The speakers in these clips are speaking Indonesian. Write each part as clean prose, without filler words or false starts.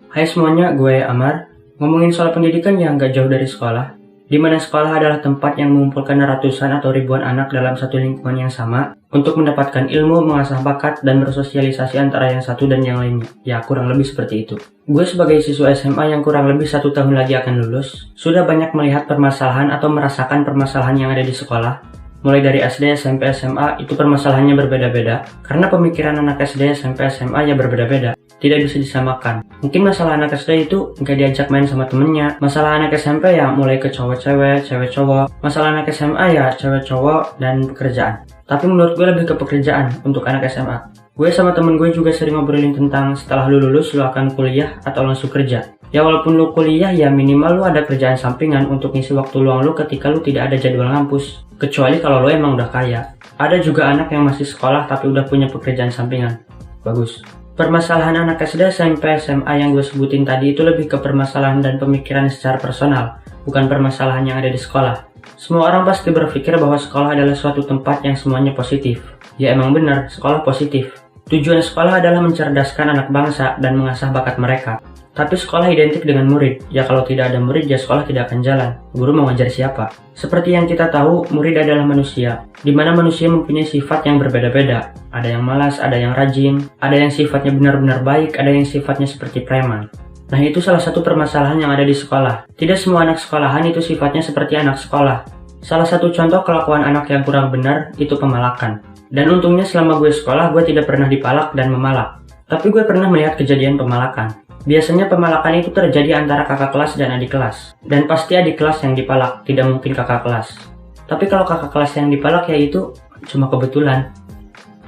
Hai semuanya, gue Amar. Ngomongin soal pendidikan yang gak jauh dari sekolah, di mana sekolah adalah tempat yang mengumpulkan ratusan atau ribuan anak dalam satu lingkungan yang sama untuk mendapatkan ilmu, mengasah bakat, dan bersosialisasi antara yang satu dan yang lainnya. Ya, kurang lebih seperti itu. Gue sebagai siswa SMA yang kurang lebih 1 tahun lagi akan lulus, sudah banyak melihat permasalahan atau merasakan permasalahan yang ada di sekolah. Mulai dari SD, SMP, SMA, itu permasalahannya berbeda-beda, karena pemikiran anak SD, SMP, SMA ya berbeda-beda. Tidak bisa disamakan. Mungkin masalah anak SD itu nggak diajak main sama temennya. Masalah anak SMP ya mulai ke cowok-cewek, cewek-cowok. Masalah anak SMA ya cewek-cowok dan pekerjaan. Tapi menurut gue lebih ke pekerjaan untuk anak SMA. Gue sama temen gue juga sering ngobrolin tentang setelah lu lulus lu akan kuliah atau langsung kerja. Ya walaupun lu kuliah ya minimal lu ada kerjaan sampingan untuk ngisi waktu luang lu ketika lu tidak ada jadwal ngampus. Kecuali kalau lu emang udah kaya. Ada juga anak yang masih sekolah tapi udah punya pekerjaan sampingan. Bagus. Permasalahan anak SD, SMP, SMA yang gue sebutin tadi itu lebih ke permasalahan dan pemikiran secara personal, bukan permasalahan yang ada di sekolah. Semua orang pasti berpikir bahwa sekolah adalah suatu tempat yang semuanya positif. Ya emang benar, sekolah positif. Tujuan sekolah adalah mencerdaskan anak bangsa dan mengasah bakat mereka. Tapi sekolah identik dengan murid. Ya kalau tidak ada murid, ya sekolah tidak akan jalan. Guru mau ngajar siapa? Seperti yang kita tahu, murid adalah manusia. Di mana manusia mempunyai sifat yang berbeda-beda. Ada yang malas, ada yang rajin, ada yang sifatnya benar-benar baik, ada yang sifatnya seperti preman. Nah itu salah satu permasalahan yang ada di sekolah. Tidak semua anak sekolahan itu sifatnya seperti anak sekolah. Salah satu contoh kelakuan anak yang kurang benar itu pemalakan. Dan untungnya selama gue sekolah, gue tidak pernah dipalak dan memalak. Tapi gue pernah melihat kejadian pemalakan. Biasanya pemalakan itu terjadi antara kakak kelas dan adik kelas. Dan pasti adik kelas yang dipalak, tidak mungkin kakak kelas. Tapi kalau kakak kelas yang dipalak ya itu cuma kebetulan.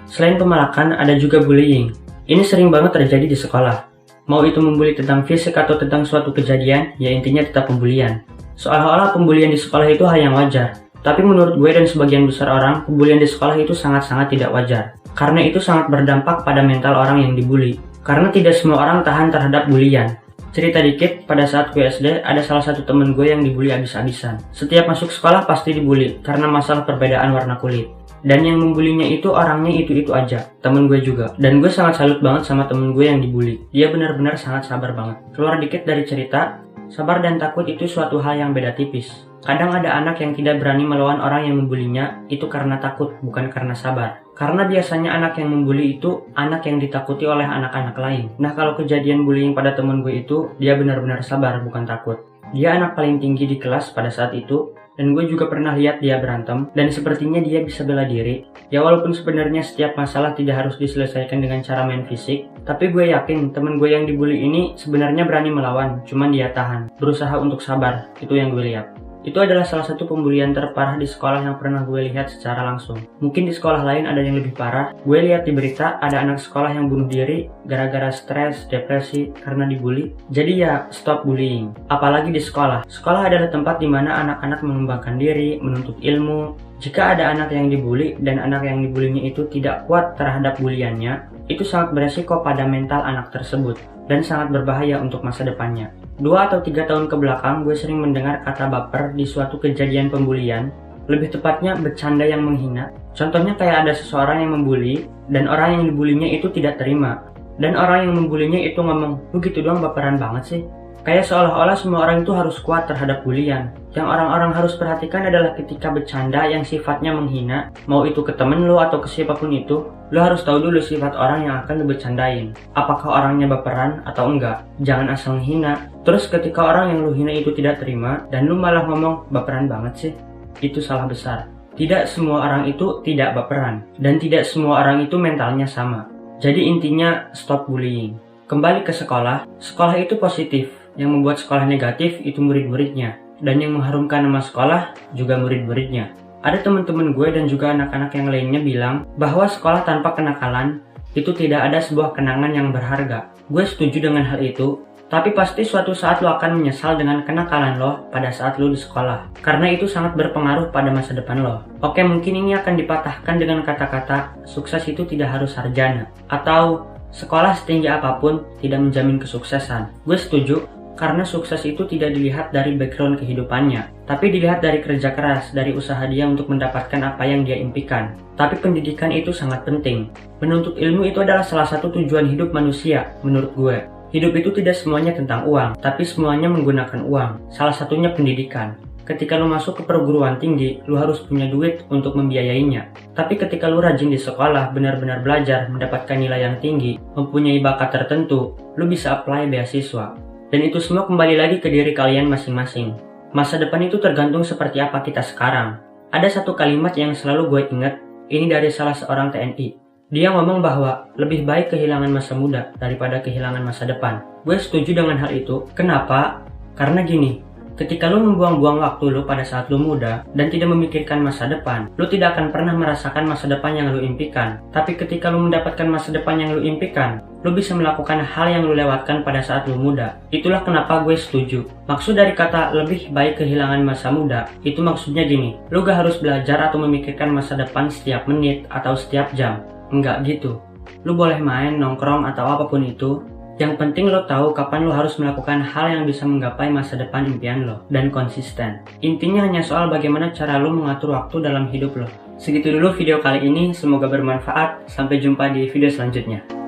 Selain pemalakan, ada juga bullying. Ini sering banget terjadi di sekolah. Mau itu membuli tentang fisik atau tentang suatu kejadian, ya intinya tetap pembulian. Seolah-olah pembulian di sekolah itu hal yang wajar. Tapi menurut gue dan sebagian besar orang, pembulian di sekolah itu sangat-sangat tidak wajar. Karena itu sangat berdampak pada mental orang yang dibully. Karena tidak semua orang tahan terhadap bulian. Cerita dikit, pada saat gue SD, ada salah satu temen gue yang dibully abis-abisan. Setiap masuk sekolah pasti dibully, karena masalah perbedaan warna kulit. Dan yang membulinya itu orangnya itu-itu aja, temen gue juga. Dan gue sangat salut banget sama temen gue yang dibully. Dia benar-benar sangat sabar banget. Keluar dikit dari cerita, sabar dan takut itu suatu hal yang beda tipis. Kadang ada anak yang tidak berani melawan orang yang membulinya, itu karena takut, bukan karena sabar. Karena biasanya anak yang membuli itu anak yang ditakuti oleh anak-anak lain. Nah kalau kejadian bullying pada temen gue itu, dia benar-benar sabar, bukan takut. Dia anak paling tinggi di kelas pada saat itu, dan gue juga pernah lihat dia berantem, dan sepertinya dia bisa bela diri. Ya walaupun sebenarnya setiap masalah tidak harus diselesaikan dengan cara main fisik, tapi gue yakin temen gue yang dibully ini sebenarnya berani melawan, cuman dia tahan, berusaha untuk sabar, itu yang gue lihat. Itu adalah salah satu pembulian terparah di sekolah yang pernah gue lihat secara langsung. Mungkin di sekolah lain ada yang lebih parah. Gue lihat di berita ada anak sekolah yang bunuh diri gara-gara stres, depresi, karena dibully. Jadi ya stop bullying. Apalagi di sekolah. Sekolah adalah tempat di mana anak-anak mengembangkan diri, menuntut ilmu. Jika ada anak yang dibully dan anak yang dibulinya itu tidak kuat terhadap buliannya, itu sangat beresiko pada mental anak tersebut dan sangat berbahaya untuk masa depannya. 2 atau 3 tahun ke belakang, gue sering mendengar kata baper di suatu kejadian pembulian, lebih tepatnya bercanda yang menghina. Contohnya kayak ada seseorang yang membuli, dan orang yang dibulinya itu tidak terima. Dan orang yang membulinya itu ngomong, lu gitu doang baperan banget sih. Kayak seolah-olah semua orang itu harus kuat terhadap bulian. Yang orang-orang harus perhatikan adalah ketika bercanda yang sifatnya menghina, mau itu ke temen lu atau ke siapapun itu, lu harus tahu dulu sifat orang yang akan lu bercandain. Apakah orangnya baperan atau enggak? Jangan asal menghina. Terus ketika orang yang lu hina itu tidak terima, dan lu malah ngomong baperan banget sih, itu salah besar. Tidak semua orang itu tidak baperan, dan tidak semua orang itu mentalnya sama. Jadi intinya stop bullying. Kembali ke sekolah, sekolah itu positif. Yang membuat sekolah negatif itu murid-muridnya. Dan yang mengharumkan nama sekolah juga murid-muridnya. Ada teman-teman gue dan juga anak-anak yang lainnya bilang bahwa sekolah tanpa kenakalan itu tidak ada sebuah kenangan yang berharga. Gue setuju dengan hal itu, tapi pasti suatu saat lo akan menyesal dengan kenakalan lo pada saat lo di sekolah. Karena itu sangat berpengaruh pada masa depan lo. Oke, mungkin ini akan dipatahkan dengan kata-kata sukses itu tidak harus sarjana. Atau sekolah setinggi apapun tidak menjamin kesuksesan. Gue setuju. Karena sukses itu tidak dilihat dari background kehidupannya, tapi dilihat dari kerja keras, dari usaha dia untuk mendapatkan apa yang dia impikan. Tapi pendidikan itu sangat penting. Menuntut ilmu itu adalah salah satu tujuan hidup manusia, menurut gue. Hidup itu tidak semuanya tentang uang, tapi semuanya menggunakan uang. Salah satunya pendidikan. Ketika lu masuk ke perguruan tinggi, lu harus punya duit untuk membiayainya. Tapi ketika lu rajin di sekolah, benar-benar belajar, mendapatkan nilai yang tinggi, mempunyai bakat tertentu, lu bisa apply beasiswa. Dan itu semua kembali lagi ke diri kalian masing-masing. Masa depan itu tergantung seperti apa kita sekarang. Ada satu kalimat yang selalu gue ingat, ini dari salah seorang TNI. Dia ngomong bahwa lebih baik kehilangan masa muda daripada kehilangan masa depan. Gue setuju dengan hal itu. Kenapa? Karena gini, ketika lu membuang-buang waktu lu pada saat lu muda dan tidak memikirkan masa depan, lu tidak akan pernah merasakan masa depan yang lu impikan. Tapi ketika lu mendapatkan masa depan yang lu impikan, lu bisa melakukan hal yang lu lewatkan pada saat lu muda. Itulah kenapa gue setuju. Maksud dari kata lebih baik kehilangan masa muda, itu maksudnya gini, lu gak harus belajar atau memikirkan masa depan setiap menit atau setiap jam. Enggak gitu. Lu boleh main, nongkrong, atau apapun itu. Yang penting lo tahu kapan lo harus melakukan hal yang bisa menggapai masa depan impian lo. Dan konsisten. Intinya hanya soal bagaimana cara lo mengatur waktu dalam hidup lo. Segitu dulu video kali ini, semoga bermanfaat. Sampai jumpa di video selanjutnya.